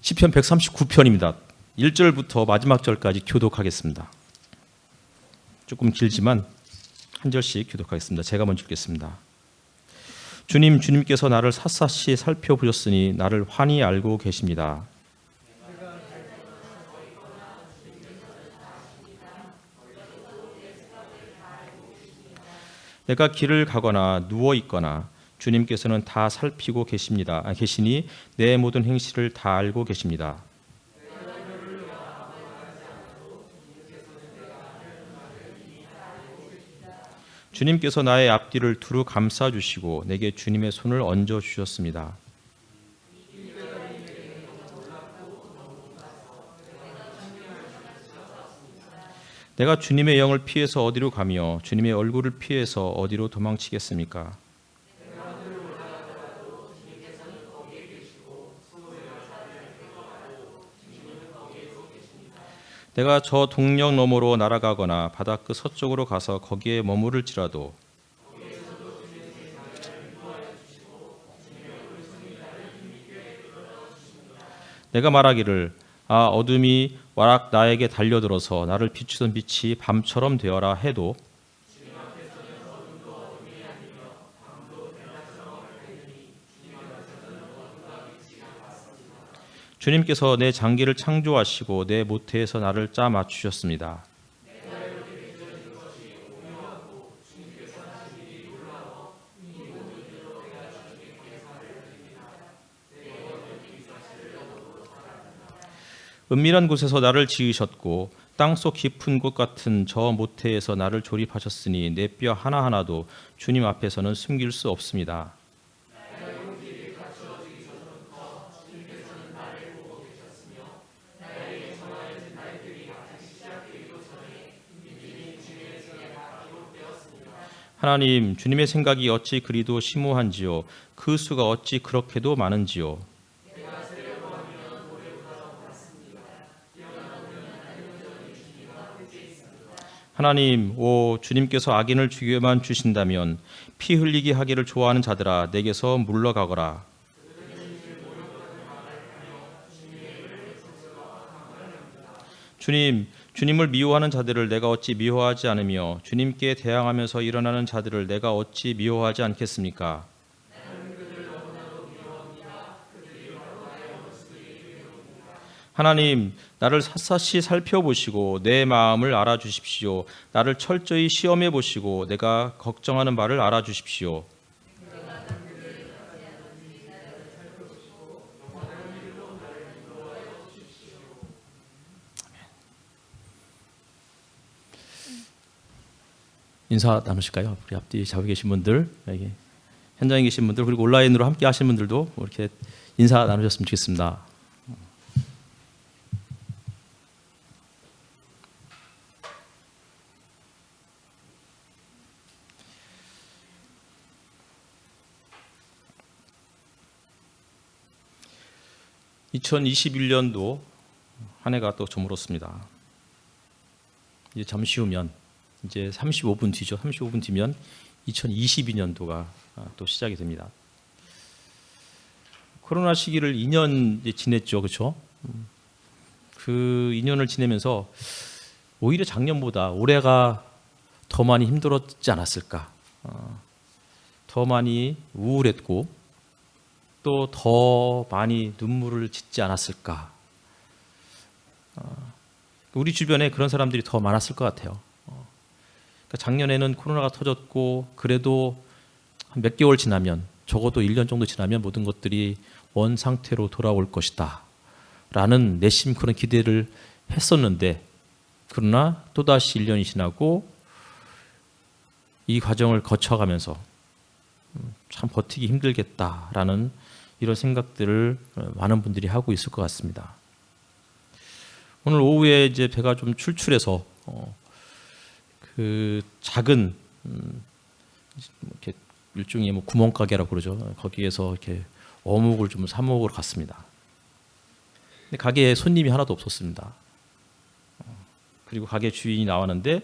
시편 139편입니다. 1절부터 마지막 절까지 교독하겠습니다. 조금 길지만 한 절씩 교독하겠습니다. 제가 먼저 읽겠습니다. 주님께서 나를 샅샅이 살펴보셨으니 나를 환히 알고 계십니다. 내가 길을 가거나 누워 있거나 주님께서는 다 살피고 계시니 내 모든 행실을 다 알고 계십니다. 주님께서 나의 앞뒤를 두루 감싸 주시고 내게 주님의 손을 얹어 주셨습니다. 내가 주님의 영을 피해서 어디로 가며 주님의 얼굴을 피해서 어디로 도망치겠습니까? 내가 저 동력 너머로 날아가거나 바다 끝 서쪽으로 가서 거기에 머무를지라도 내가 말하기를 어둠이 와락 나에게 달려들어서 나를 비추던 빛이 밤처럼 되어라 해도 주님께서 내 장기를 창조하시고 내 모태에서 나를 짜 맞추셨습니다. 은밀한 곳에서 나를 지으셨고 땅속 깊은 곳 같은 저 모태에서 나를 조립하셨으니 내 뼈 하나하나도 주님 앞에서는 숨길 수 없습니다. 하나님, 주님의 생각이 어찌 그리도 심오한지요, 그 수가 어찌 그렇게도 많은지요. 하나님, 주님께서 악인을 죽여만 주신다면 피 흘리게 하기를 좋아하는 자들아 내게서 물러가거라. 주님을 미워하는 자들을 내가 어찌 미워하지 않으며 주님께 대항하면서 일어나는 자들을 내가 어찌 미워하지 않겠습니까? 하나님, 나를 샅샅이 살펴보시고 내 마음을 알아주십시오. 나를 철저히 시험해 보시고 내가 걱정하는 바를 알아주십시오. 인사 나누실까요? 우리 앞뒤 잡고 계신 분들, 현장에 계신 분들, 그리고 온라인으로 함께 하신 분들도 이렇게 인사 나누셨으면 좋겠습니다. (2021년도) 한 해가 또 저물었습니다. 이제 잠시 후면 이제 35분 뒤죠. 35분 뒤면 2022년도가 또 시작이 됩니다. 코로나 시기를 2년 이제 지냈죠, 그렇죠? 그 2년을 지내면서 오히려 작년보다 올해가 더 많이 힘들었지 않았을까? 더 많이 우울했고 또 더 많이 눈물을 짓지 않았을까? 우리 주변에 그런 사람들이 더 많았을 것 같아요. 작년에는 코로나가 터졌고 그래도 몇 개월 지나면, 적어도 1년 정도 지나면 모든 것들이 원 상태로 돌아올 것이다 라는 내심 그런 기대를 했었는데, 그러나 또다시 1년이 지나고 이 과정을 거쳐가면서 참 버티기 힘들겠다라는 이런 생각들을 많은 분들이 하고 있을 것 같습니다. 오늘 오후에 이제 배가 좀 출출해서 그 작은 이렇게 일종의 구멍가게라고 그러죠. 거기에서 이렇게 어묵을 좀 사 먹으러 갔습니다. 근데 가게에 손님이 하나도 없었습니다. 그리고 가게 주인이 나왔는데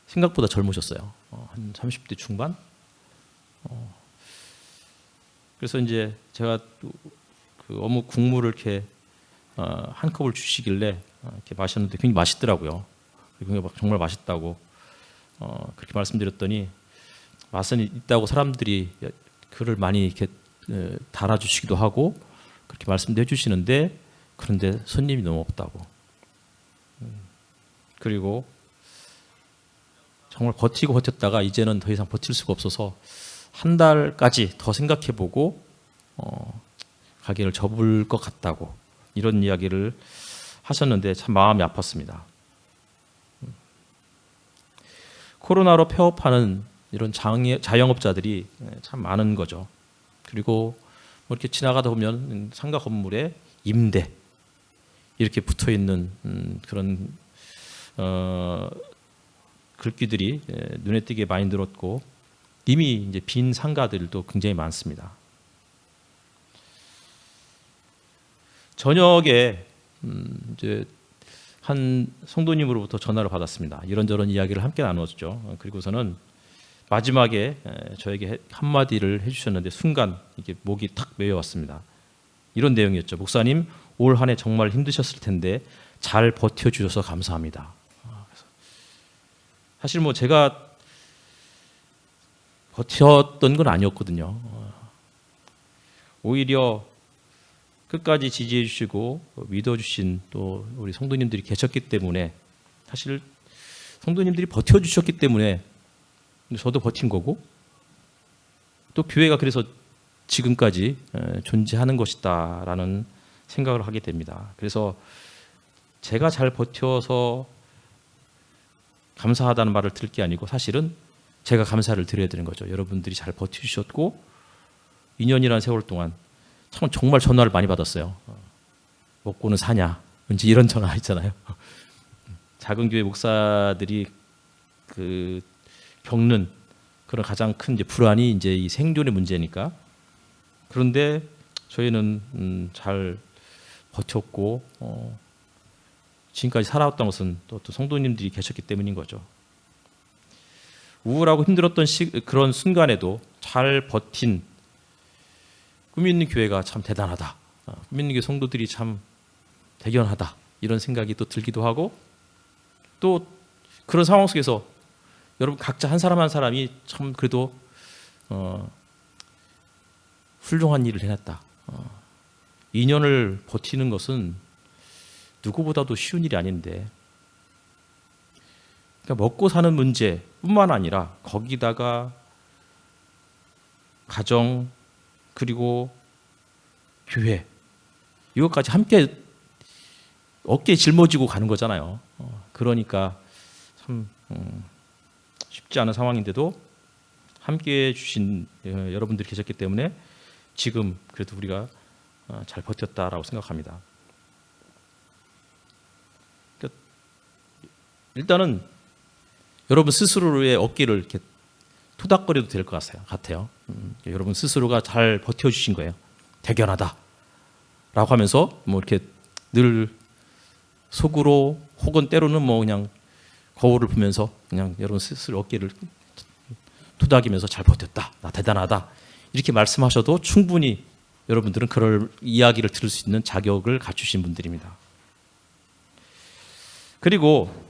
생각보다 젊으셨어요. 한 30대 중반. 그래서 이제 제가 그 어묵 국물을 이렇게 한 컵을 주시길래 이렇게 마셨는데 굉장히 맛있더라고요. 굉장히 정말 맛있다고 그렇게 말씀드렸더니 맛은 있다고 사람들이 글을 많이 이렇게 달아주시기도 하고 그렇게 말씀도 해주시는데 그런데 손님이 너무 없다고. 그리고 정말 버티고 버텼다가 이제는 더 이상 버틸 수가 없어서 한 달까지 더 생각해보고 가게를 접을 것 같다고 이런 이야기를 하셨는데 참 마음이 아팠습니다. 코로나로 폐업하는 이런 자영업자들이 참 많은 거죠. 그리고 뭐 이렇게 지나가다 보면 상가 건물에 임대 이렇게 붙어 있는 그런 글귀들이 눈에 띄게 많이 늘었고 이미 이제 빈 상가들도 굉장히 많습니다. 저녁에 이제 한 성도님으로부터 전화를 받았습니다. 이런저런 이야기를 함께 나눴죠. 그리고서는 마지막에 저에게 한마디를 해주셨는데 순간 이게 목이 탁 메여왔습니다. 이런 내용이었죠. 목사님, 올 한 해 정말 힘드셨을 텐데 잘 버텨주셔서 감사합니다. 사실 뭐 제가 버텼던 건 아니었거든요. 오히려 끝까지 지지해 주시고 믿어주신 또 우리 성도님들이 계셨기 때문에 사실 성도님들이 버텨주셨기 때문에 저도 버틴 거고 또 교회가 그래서 지금까지 존재하는 것이다라는 생각을 하게 됩니다. 그래서 제가 잘 버텨서 감사하다는 말을 들을 게 아니고 사실은 제가 감사를 드려야 되는 거죠. 여러분들이 잘 버텨주셨고 2년이라는 세월 동안 참 정말 전화를 많이 받았어요. 먹고는 사냐? 왠지 이런 전화 있잖아요. 작은 교회 목사들이 그 겪는 그런 가장 큰 이제 불안이 이제 이 생존의 문제니까. 그런데 저희는 잘 버텼고 지금까지 살아왔던 것은 또 성도님들이 계셨기 때문인 거죠. 우울하고 힘들었던 그런 순간에도 잘 버틴 꿈 있는 교회가 참 대단하다. 꿈 있는 교회 성도들이 참 대견하다. 이런 생각이 또 들기도 하고 또 그런 상황 속에서 여러분 각자 한 사람 한 사람이 참 그래도 훌륭한 일을 해냈다. 2년을 버티는 것은 누구보다도 쉬운 일이 아닌데 그러니까 먹고 사는 문제뿐만 아니라 거기다가 가정 그리고 교회 이것까지 함께 어깨에 짊어지고 가는 거잖아요. 그러니까 참 쉽지 않은 상황인데도 함께해 주신 여러분들이 계셨기 때문에 지금 그래도 우리가 잘 버텼다라고 생각합니다. 그러니까 일단은 여러분 스스로의 어깨를 이렇게 토닥거려도 될 것 같아요. 여러분 스스로가 잘 버텨주신 거예요. 대견하다라고 하면서 뭐 이렇게 늘 속으로 혹은 때로는 뭐 그냥 거울을 보면서 그냥 여러분 스스로 어깨를 토닥이면서 잘 버텼다, 나 대단하다 이렇게 말씀하셔도 충분히 여러분들은 그럴 이야기를 들을 수 있는 자격을 갖추신 분들입니다. 그리고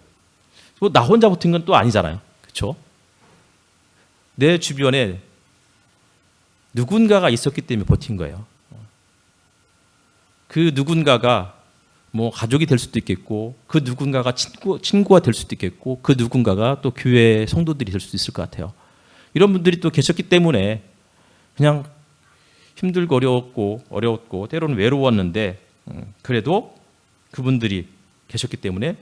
뭐 나 혼자 버틴 건 또 아니잖아요, 그렇죠? 내 주변에 누군가가 있었기 때문에 버틴 거예요. 그 누군가가 뭐 가족이 될 수도 있겠고 그 누군가가 친구가 될 수도 있겠고 그 누군가가 또 교회 성도들이 될 수도 있을 것 같아요. 이런 분들이 또 계셨기 때문에 그냥 힘들고 어려웠고 때로는 외로웠는데 그래도 그분들이 계셨기 때문에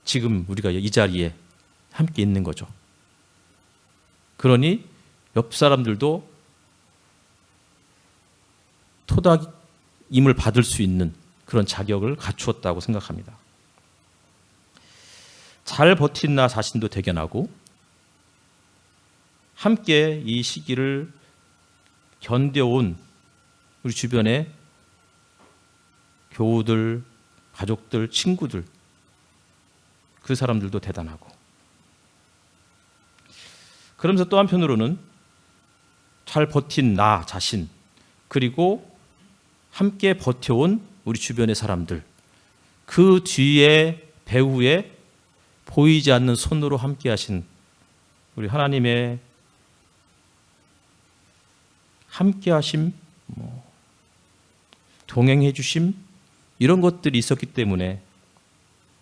지금 우리가 이 자리에 함께 있는 거죠. 그러니 옆 사람들도 토닥임을 받을 수 있는 그런 자격을 갖추었다고 생각합니다. 잘 버틴 나 자신도 대견하고 함께 이 시기를 견뎌온 우리 주변의 교우들, 가족들, 친구들 그 사람들도 대단하고 그러면서 또 한편으로는 잘 버틴 나 자신 그리고 함께 버텨온 우리 주변의 사람들 그 뒤에 배후에 보이지 않는 손으로 함께 하신 우리 하나님의 함께 하심, 동행해 주심, 이런 것들이 있었기 때문에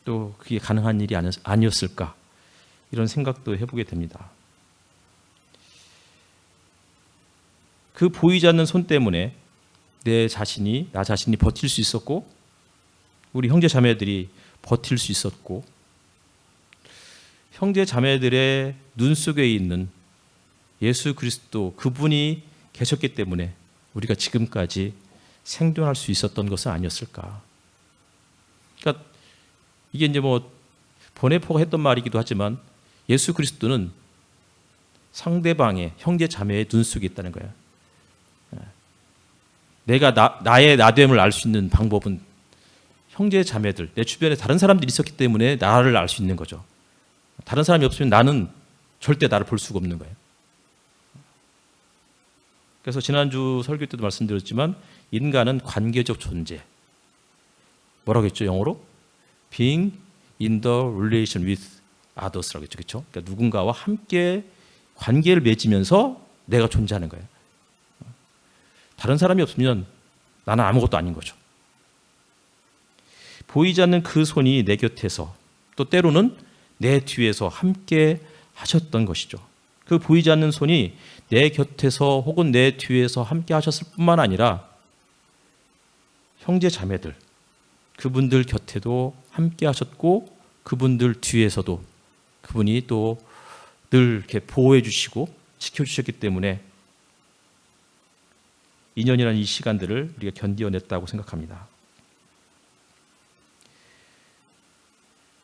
또 그게 가능한 일이 아니었을까, 이런 생각도 해보게 됩니다. 그 보이지 않는 손 때문에 나 자신이 버틸 수 있었고, 우리 형제 자매들이 버틸 수 있었고, 형제 자매들의 눈 속에 있는 예수 그리스도, 그분이 계셨기 때문에 우리가 지금까지 생존할 수 있었던 것은 아니었을까. 그러니까 이게 이제 보네포가 했던 말이기도 하지만, 예수 그리스도는 상대방의 형제 자매의 눈 속에 있다는 거예요. 내가 나의 나됨을 알 수 있는 방법은 형제 자매들, 내 주변에 다른 사람들이 있었기 때문에 나를 알 수 있는 거죠. 다른 사람이 없으면 나는 절대 나를 볼 수가 없는 거예요. 그래서 지난주 설교 때도 말씀드렸지만, 인간은 관계적 존재. 뭐라고 했죠, 영어로? Being in the relation with others라고 했죠, 그렇죠? 그러니까 누군가와 함께 관계를 맺으면서 내가 존재하는 거예요. 다른 사람이 없으면 나는 아무것도 아닌 거죠. 보이지 않는 그 손이 내 곁에서, 또 때로는 내 뒤에서 함께 하셨던 것이죠. 그 보이지 않는 손이 내 곁에서 혹은 내 뒤에서 함께 하셨을 뿐만 아니라 형제 자매들, 그분들 곁에도 함께 하셨고, 그분들 뒤에서도 그분이 또 늘 이렇게 보호해 주시고 지켜주셨기 때문에 2년이라는 이 시간들을 우리가 견디어냈다고 생각합니다.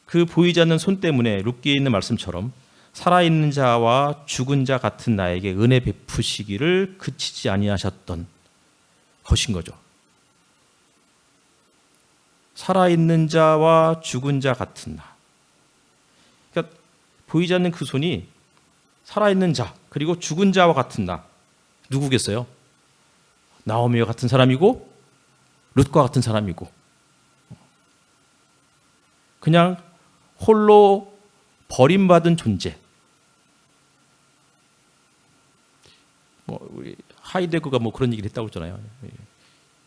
그 보이지 않는 손 때문에 룻기에 있는 말씀처럼 살아있는 자와 죽은 자 같은 나에게 은혜 베푸시기를 그치지 아니하셨던 것인 거죠. 살아있는 자와 죽은 자 같은 나. 그러니까 보이지 않는 그 손이 살아있는 자 그리고 죽은 자와 같은 나. 누구겠어요? 나오미와 같은 사람이고 룻과 같은 사람이고, 그냥 홀로 버림받은 존재. 우리 하이데거가 그런 얘기를 했다고 했잖아요.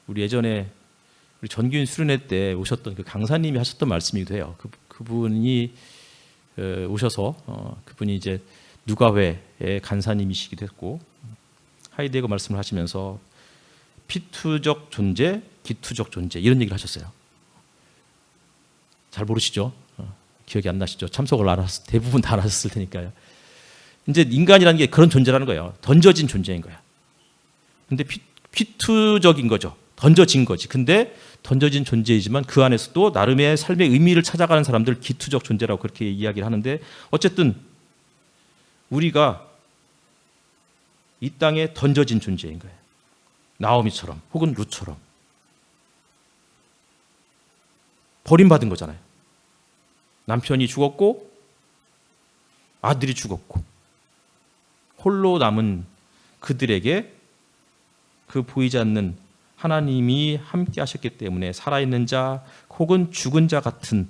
우리 예전에 우리 전교인 수련회 때 오셨던 그 강사님이 하셨던 말씀이기도 해요. 그분이 오셔서 그분이 이제 누가회의 간사님이시기도 했고, 하이데거 말씀을 하시면서 피투적 존재, 기투적 존재, 이런 얘기를 하셨어요. 잘 모르시죠? 기억이 안 나시죠? 참석을 대부분 다 알았을 테니까요. 이제 인간이라는 게 그런 존재라는 거예요. 던져진 존재인 거야. 근데 피투적인 거죠. 던져진 거지. 근데 던져진 존재이지만 그 안에서도 나름의 삶의 의미를 찾아가는 사람들, 기투적 존재라고 그렇게 이야기를 하는데, 어쨌든 우리가 이 땅에 던져진 존재인 거예요. 나오미처럼 혹은 룻처럼 버림받은 거잖아요. 남편이 죽었고 아들이 죽었고 홀로 남은 그들에게 그 보이지 않는 하나님이 함께 하셨기 때문에 살아있는 자 혹은 죽은 자 같은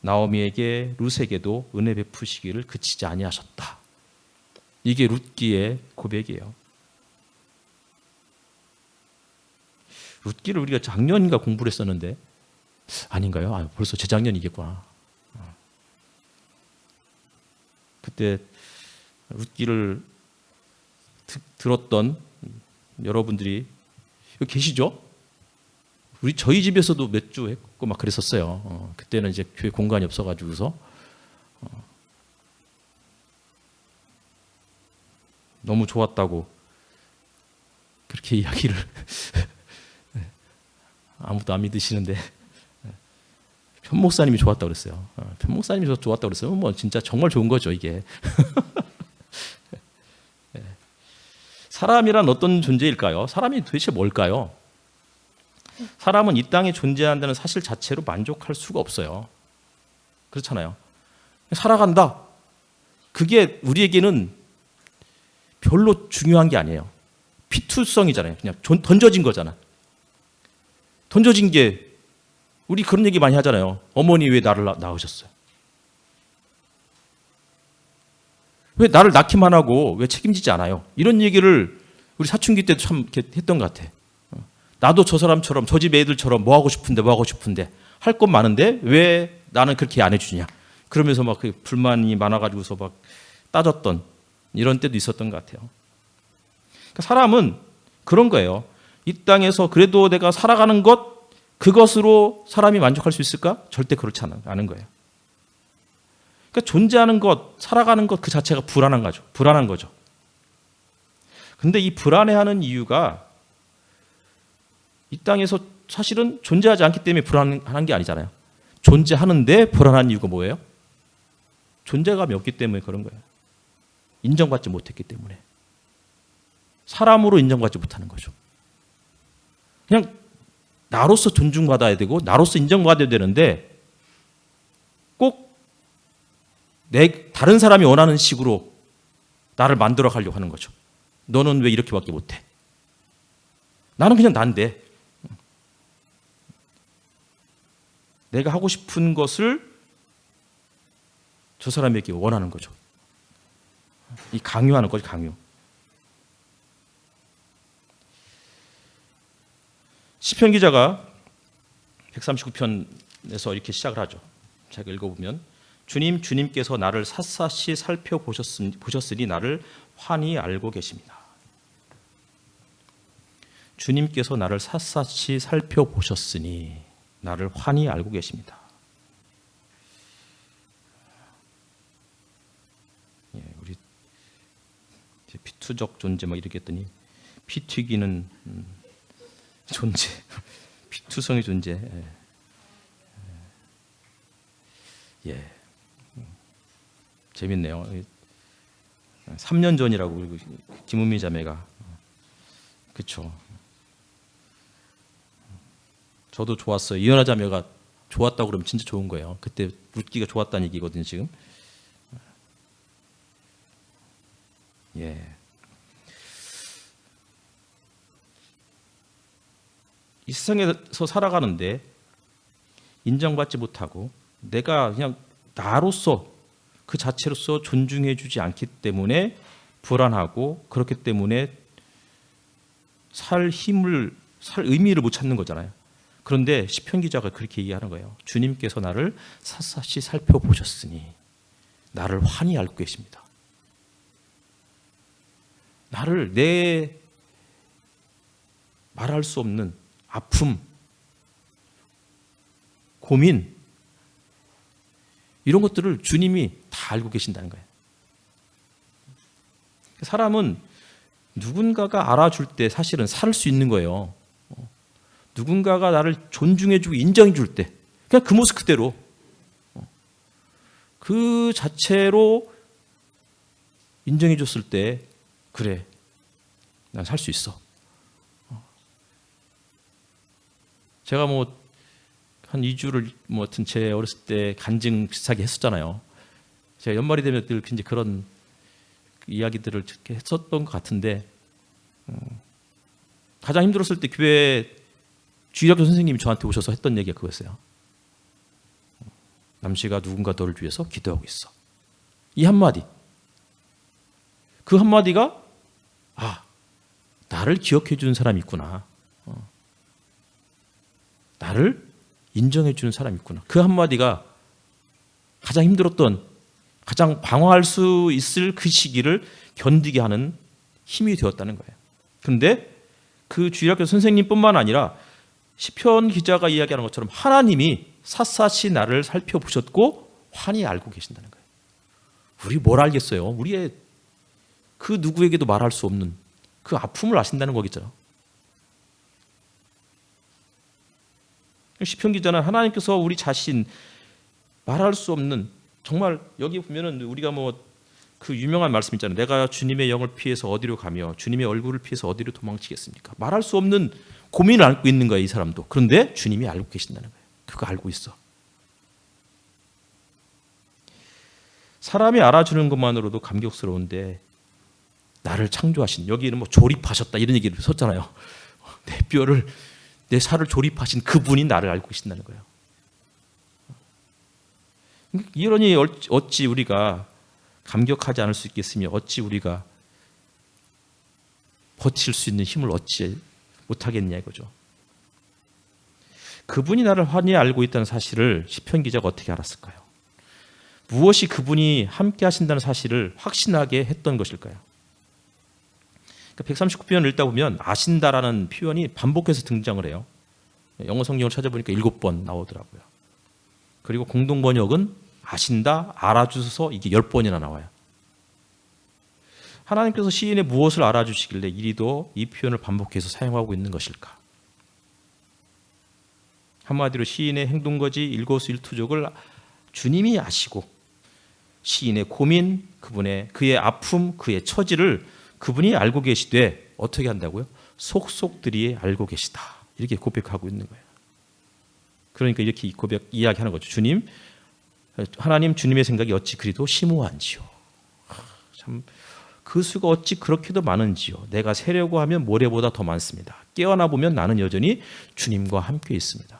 나오미에게, 룻에게도 은혜 베푸시기를 그치지 아니하셨다. 이게 룻기의 고백이에요. 룻기를 우리가 작년인가 공부를 했었는데, 아닌가요? 벌써 재작년이겠구나. 그때 룻기를 들었던 여러분들이 여기 계시죠? 저희 집에서도 몇 주 했고 막 그랬었어요. 그때는 이제 교회 공간이 없어가지고서 너무 좋았다고 그렇게 이야기를 아무도 안 믿으시는데 편 목사님이 좋았다고 그랬어요. 편 목사님이 좋았다고 그랬어요. 진짜 정말 좋은 거죠, 이게. 사람이란 어떤 존재일까요? 사람이 도대체 뭘까요? 사람은 이 땅에 존재한다는 사실 자체로 만족할 수가 없어요. 그렇잖아요. 살아간다. 그게 우리에게는 별로 중요한 게 아니에요. 피투성이잖아요. 그냥 던져진 거잖아. 던져진 게 우리 그런 얘기 많이 하잖아요. 어머니 왜 나를 낳으셨어요? 왜 나를 낳기만 하고 왜 책임지지 않아요? 이런 얘기를 우리 사춘기 때도 참 했던 것 같아. 나도 저 사람처럼 저 집 애들처럼 뭐 하고 싶은데 할 것 많은데 왜 나는 그렇게 안 해주냐? 그러면서 막 그 불만이 많아가지고서 막 따졌던 이런 때도 있었던 것 같아요. 그러니까 사람은 그런 거예요. 이 땅에서 그래도 내가 살아가는 것 그것으로 사람이 만족할 수 있을까? 절대 그렇지 않은 거예요. 그러니까 존재하는 것, 살아가는 것 그 자체가 불안한 거죠. 불안한 거죠. 근데 이 불안해하는 이유가 이 땅에서 사실은 존재하지 않기 때문에 불안한 게 아니잖아요. 존재하는데 불안한 이유가 뭐예요? 존재감이 없기 때문에 그런 거예요. 인정받지 못했기 때문에. 사람으로 인정받지 못하는 거죠. 그냥 나로서 존중받아야 되고 나로서 인정받아야 되는데 꼭 다른 사람이 원하는 식으로 나를 만들어 가려고 하는 거죠. 너는 왜 이렇게밖에 못해? 나는 그냥 난데. 내가 하고 싶은 것을 저 사람에게 원하는 거죠. 이 강요하는 거죠, 강요. 시편 기자가 139편에서 이렇게 시작을 하죠. 제가 읽어보면 주님께서 나를 샅샅이 살펴보셨으니 나를 환히 알고 계십니다. 주님께서 나를 샅샅이 살펴보셨으니 나를 환히 알고 계십니다. 예, 우리 피투적 존재 막 이렇게 했더니 피 튀기는 존재, 피투성의 존재. 예, 재밌네요. 3년 전이라고 김은미 자매가 그렇죠. 저도 좋았어요. 이현아 자매가 좋았다고 그러면 진짜 좋은 거예요. 그때 묻기가 좋았다는 얘기거든요, 지금. 예. 이 세상에서 살아가는데 인정받지 못하고 내가 그냥 나로서 그 자체로서 존중해주지 않기 때문에 불안하고 그렇기 때문에 살 의미를 못 찾는 거잖아요. 그런데 시편 기자가 그렇게 얘기하는 거예요. 주님께서 나를 샅샅이 살펴보셨으니 나를 환히 알고 계십니다. 나를 내 말할 수 없는 아픔, 고민 이런 것들을 주님이 다 알고 계신다는 거예요. 사람은 누군가가 알아줄 때 사실은 살 수 있는 거예요. 누군가가 나를 존중해주고 인정해줄 때 그냥 그 모습 그대로 그 자체로 인정해줬을 때 그래 난 살 수 있어. 제가 한 2주를 하여튼 제 어렸을 때 간증 비슷하게 했었잖아요. 제가 연말이 되면 늘 이제 그런 이야기들을 했었던 것 같은데 가장 힘들었을 때 교회 주일학교 선생님이 저한테 오셔서 했던 얘기가 그거였어요. 남씨가 누군가 너를 위해서 기도하고 있어. 이 한마디. 그 한마디가 나를 기억해 주는 사람이 있구나. 나를 인정해 주는 사람이 있구나. 그 한마디가 가장 힘들었던 가장 방황할 수 있을 그 시기를 견디게 하는 힘이 되었다는 거예요. 그런데 그 주일학교 선생님뿐만 아니라 시편 기자가 이야기하는 것처럼 하나님이 샅샅이 나를 살펴보셨고 환히 알고 계신다는 거예요. 우리 뭘 알겠어요? 우리의 그 누구에게도 말할 수 없는 그 아픔을 아신다는 거겠죠. 시편 기자는 하나님께서 우리 자신 말할 수 없는 정말 여기 보면은 우리가 그 유명한 말씀 있잖아요. 내가 주님의 영을 피해서 어디로 가며 주님의 얼굴을 피해서 어디로 도망치겠습니까? 말할 수 없는 고민을 안고 있는 거예요, 이 사람도. 그런데 주님이 알고 계신다는 거예요. 그거 알고 있어. 사람이 알아주는 것만으로도 감격스러운데 나를 창조하신 여기는 조립하셨다 이런 얘기를 썼잖아요. 내 뼈를 내 살을 조립하신 그분이 나를 알고 계신다는 거예요. 이러니 어찌 우리가 감격하지 않을 수 있겠으며 어찌 우리가 버틸 수 있는 힘을 얻지 못하겠냐 이거죠. 그분이 나를 환히 알고 있다는 사실을 시편 기자가 어떻게 알았을까요? 무엇이 그분이 함께 하신다는 사실을 확신하게 했던 것일까요? 139편을 읽다 보면 아신다라는 표현이 반복해서 등장을 해요. 영어 성경을 찾아보니까 7번 나오더라고요. 그리고 공동 번역은 아신다, 알아주셔서 이게 10번이나 나와요. 하나님께서 시인의 무엇을 알아주시길래 이리도 이 표현을 반복해서 사용하고 있는 것일까? 한마디로 시인의 행동거지 일거수일투족을 주님이 아시고 시인의 고민, 그의 아픔, 그의 처지를 그분이 알고 계시되 어떻게 한다고요? 속속들이 알고 계시다. 이렇게 고백하고 있는 거예요. 그러니까 이렇게 이야기하는 거죠. 하나님 주님의 생각이 어찌 그리도 심오한지요. 참 그 수가 어찌 그렇게도 많은지요. 내가 세려고 하면 모래보다 더 많습니다. 깨어나 보면 나는 여전히 주님과 함께 있습니다.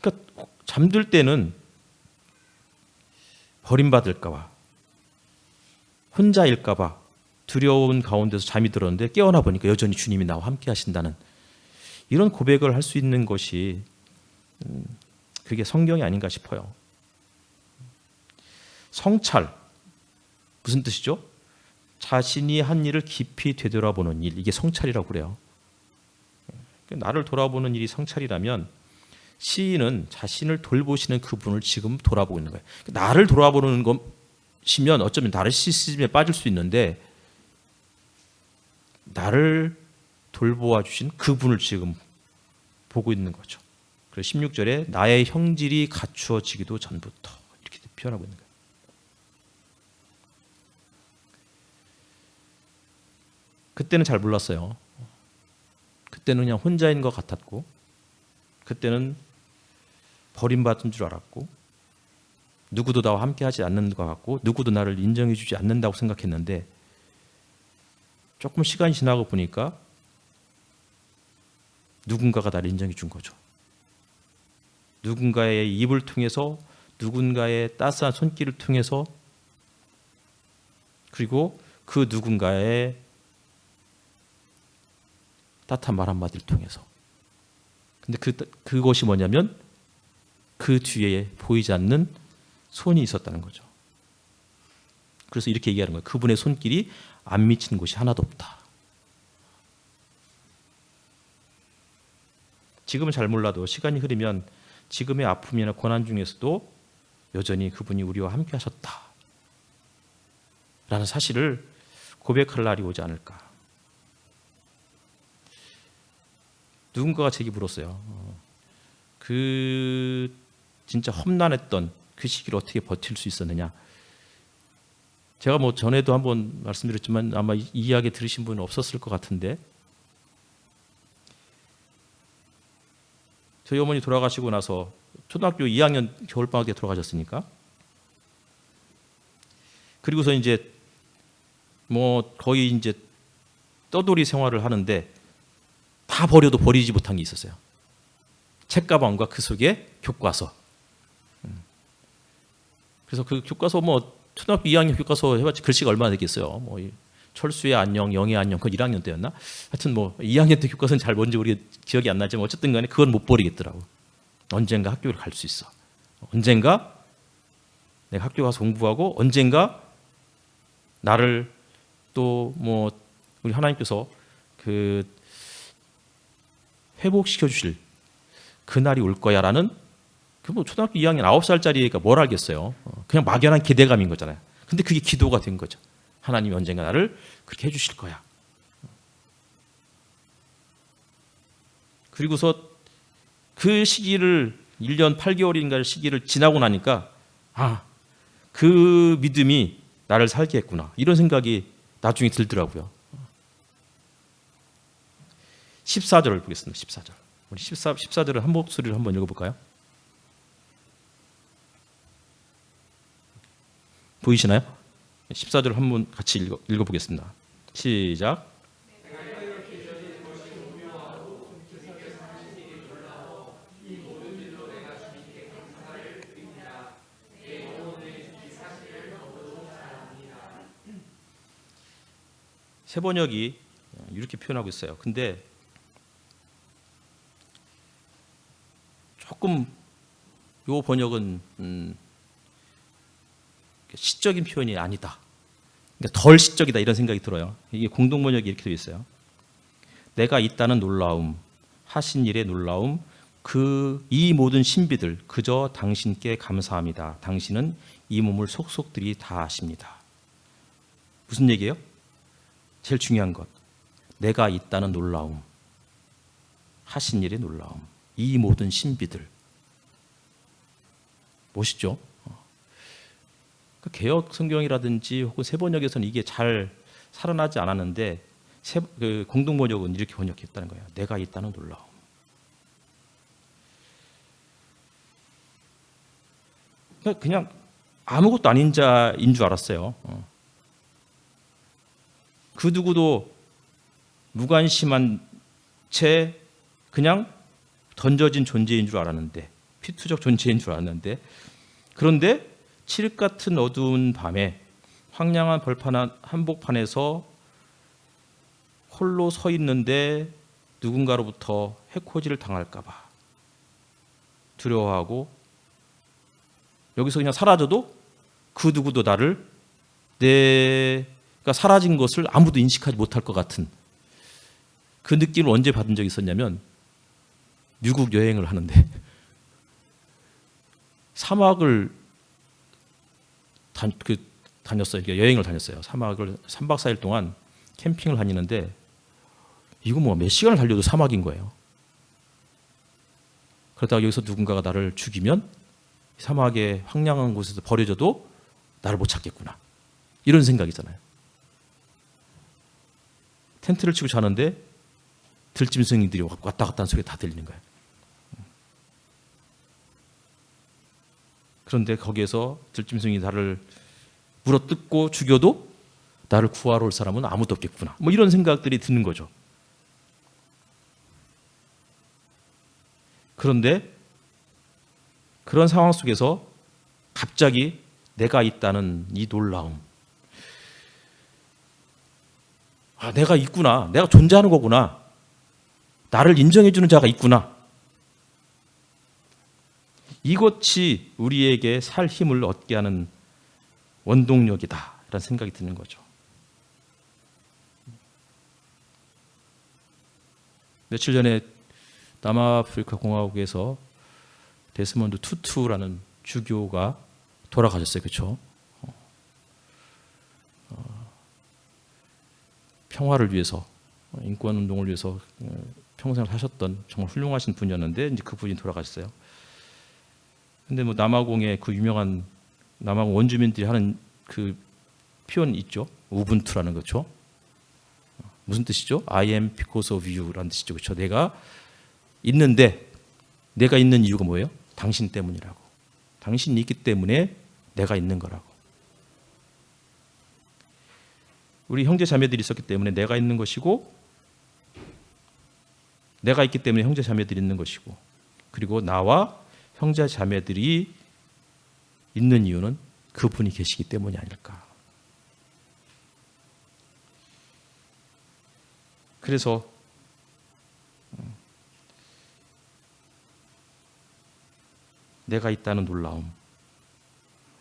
그러니까 잠들 때는 버림받을까 봐, 혼자일까 봐 두려운 가운데서 잠이 들었는데 깨어나 보니까 여전히 주님이 나와 함께 하신다는 이런 고백을 할 수 있는 것이 그게 성경이 아닌가 싶어요. 성찰, 무슨 뜻이죠? 자신이 한 일을 깊이 되돌아보는 일, 이게 성찰이라고 그래요. 나를 돌아보는 일이 성찰이라면 시인은 자신을 돌보시는 그분을 지금 돌아보고 있는 거예요. 나를 돌아보는 것이면 어쩌면 나르시시즘에 빠질 수 있는데 나를 돌보아 주신 그분을 지금 보고 있는 거죠. 그래서 16절에 나의 형질이 갖추어지기도 전부터 이렇게 표현하고 있는 거예요. 그때는 잘 몰랐어요. 그때는 그냥 혼자인 것 같았고 그때는 버림받은 줄 알았고 누구도 나와 함께하지 않는 것 같고 누구도 나를 인정해 주지 않는다고 생각했는데 조금 시간이 지나고 보니까 누군가가 나를 인정해 준 거죠. 누군가의 입을 통해서 누군가의 따스한 손길을 통해서 그리고 그 누군가의 따뜻한 말 한마디를 통해서. 근데 그것이 뭐냐면 그 뒤에 보이지 않는 손이 있었다는 거죠. 그래서 이렇게 얘기하는 거예요. 그분의 손길이 안 미치는 곳이 하나도 없다. 지금은 잘 몰라도 시간이 흐르면 지금의 아픔이나 고난 중에서도 여전히 그분이 우리와 함께 하셨다 라는 사실을 고백할 날이 오지 않을까. 누군가가 제게 물었어요. 그 진짜 험난했던 그 시기를 어떻게 버틸 수 있었느냐. 제가 뭐 전에도 한번 말씀드렸지만 아마 이 이야기 들으신 분은 없었을 것 같은데 저희 어머니 돌아가시고 나서 초등학교 2학년 겨울방학 때 돌아가셨으니까 그리고서 이제 뭐 거의 이제 떠돌이 생활을 하는데 다 버려도 버리지 못한 게 있었어요. 책가방과 그 속에 교과서. 그래서 그 교과서 뭐 초등학교 2학년 교과서 해봤지 글씨가 얼마나 되겠어요. 뭐 철수의 안녕, 영의 안녕, 그건 1학년 때였나? 하여튼 뭐 2학년 때 교과서는 잘 뭔지 우리 기억이 안 나지만 어쨌든 간에 그건 못 버리겠더라고. 언젠가 학교를 갈 수 있어. 언젠가 내가 학교 가서 공부하고 언젠가 나를 또 뭐 우리 하나님께서 그 회복시켜 주실 그날이 올 거야라는 그 뭐 초등학교 2학년 9살짜리 애가 뭘 알겠어요. 그냥 막연한 기대감인 거잖아요. 근데 그게 기도가 된 거죠. 하나님이 언젠가 나를 그렇게 해주실 거야. 그리고서 그 시기를 1년 8개월인가 시기를 지나고 나니까 그 믿음이 나를 살게 했구나. 이런 생각이 나중에 들더라고요. 14절을 보겠습니다. 14절. 우리 14절을 한 목소리를 한번 읽어볼까요? 보이시나요? 14절 한번 같이 읽어보겠습니다. 시작. 새 번역이 이렇게 표현하고 있어요. 근데 조금 요 번역은 시적인 표현이 아니다. 그러니까 덜 시적이다 이런 생각이 들어요. 이게 공동 번역이 이렇게 되어 있어요. 내가 있다는 놀라움, 하신 일의 놀라움, 이 모든 신비들 그저 당신께 감사합니다. 당신은 이 몸을 속속들이 다 아십니다. 무슨 얘기예요? 제일 중요한 것. 내가 있다는 놀라움, 하신 일의 놀라움, 이 모든 신비들. 멋있죠? 개역 성경이라든지 혹은 새 번역에서는 이게 잘 살아나지 않았는데 공동 번역은 이렇게 번역했다는 거예요. 내가 있다는 놀라움. 그냥 아무것도 아닌 자인 줄 알았어요. 그 누구도 무관심한 채 그냥 던져진 존재인 줄 알았는데, 피투적 존재인 줄 알았는데, 그런데 칠흑 같은 어두운 밤에 황량한 벌판 한복판에서 홀로 서 있는데 누군가로부터 해코지를 당할까 봐 두려워하고, 여기서 그냥 사라져도 그 누구도 나를 내가 사라진 것을 아무도 인식하지 못할 것 같은 그 느낌을 언제 받은 적이 있었냐면, 미국 여행을 하는데 사막을 다녔어요. 여행을 다녔어요. 사막을 3박 4일 동안 캠핑을 다니는데, 이거 뭐 몇 시간을 달려도 사막인 거예요. 그러다가 여기서 누군가가 나를 죽이면 사막의 황량한 곳에서 버려져도 나를 못 찾겠구나, 이런 생각이잖아요. 텐트를 치고 자는데 들짐승이들이 왔다 갔다 하는 소리가 다 들리는 거예요. 그런데 거기에서 들짐승이 나를 물어뜯고 죽여도 나를 구하러 올 사람은 아무도 없겠구나, 뭐 이런 생각들이 드는 거죠. 그런데 그런 상황 속에서 갑자기 내가 있다는 이 놀라움, 내가 있구나, 내가 존재하는 거구나, 나를 인정해주는 자가 있구나, 이것이 우리에게 살 힘을 얻게 하는 원동력이다 라는 생각이 드는 거죠. 며칠 전에 남아프리카 공화국에서 데스몬드 투투라는 주교가 돌아가셨어요. 그렇죠? 평화를 위해서, 인권운동을 위해서 평생을 하셨던 정말 훌륭하신 분이었는데, 이제 그분이 돌아가셨어요. 근데 뭐 남아공의 그 유명한 남아공 원주민들이 하는 그 표현 있죠. 우분투라는 거죠. 무슨 뜻이죠? I am because of you라는 뜻이죠. 그렇죠? 내가 있는데, 내가 있는 이유가 뭐예요? 당신 때문이라고. 당신이 있기 때문에 내가 있는 거라고. 우리 형제 자매들이 있었기 때문에 내가 있는 것이고, 내가 있기 때문에 형제 자매들이 있는 것이고, 그리고 나와 형제 자매들이 있는 이유는 그분이 계시기 때문이 아닐까. 그래서 내가 있다는 놀라움,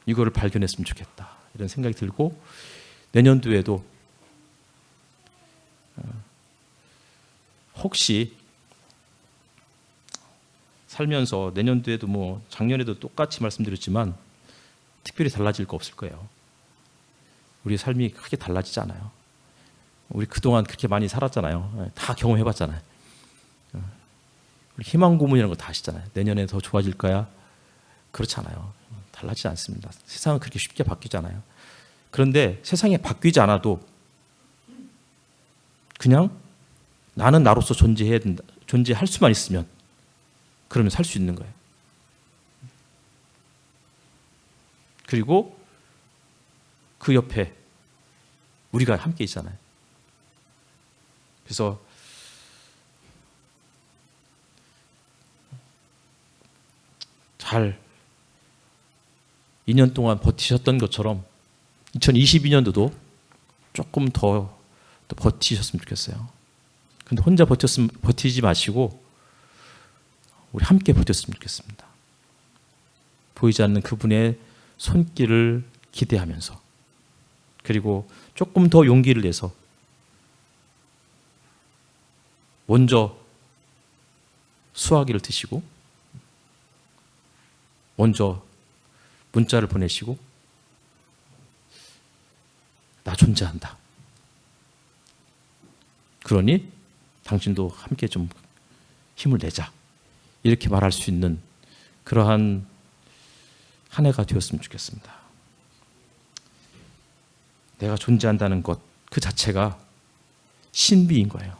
이거를 발견했으면 좋겠다, 이런 생각이 들고, 내년도에도 혹시 살면서, 내년도에도 뭐 작년에도 똑같이 말씀드렸지만 특별히 달라질 거 없을 거예요. 우리의 삶이 크게 달라지지 않아요. 우리 그동안 그렇게 많이 살았잖아요. 다 경험해봤잖아요. 우리 희망 고문이라는 거 다 아시잖아요. 내년에 더 좋아질 거야? 그렇지 않아요. 달라지지 않습니다. 세상은 그렇게 쉽게 바뀌지 않아요. 그런데 세상이 바뀌지 않아도 그냥 나는 나로서 존재해야 된다, 존재할 수만 있으면 그러면 살 수 있는 거예요. 그리고 그 옆에 우리가 함께 있잖아요. 그래서 잘 2년 동안 버티셨던 것처럼 2022년도도 조금 더 또 버티셨으면 좋겠어요. 근데 혼자 버티지 마시고 우리 함께 버텼으면 좋겠습니다. 보이지 않는 그분의 손길을 기대하면서, 그리고 조금 더 용기를 내서 먼저 수화기를 드시고 먼저 문자를 보내시고 나 존재한다. 그러니 당신도 함께 좀 힘을 내자. 이렇게 말할 수 있는 그러한 한 해가 되었으면 좋겠습니다. 내가 존재한다는 것 그 자체가 신비인 거예요.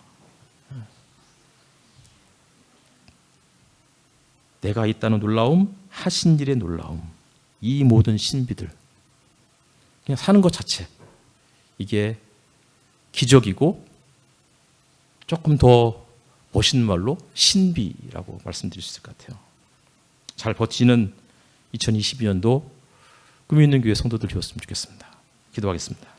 내가 있다는 놀라움, 하신 일의 놀라움, 이 모든 신비들, 그냥 사는 것 자체, 이게 기적이고 조금 더 멋있는 말로 신비라고 말씀드릴 수 있을 것 같아요. 잘 버티는 2022년도 꿈이 있는 교회 성도들 되었으면 좋겠습니다. 기도하겠습니다.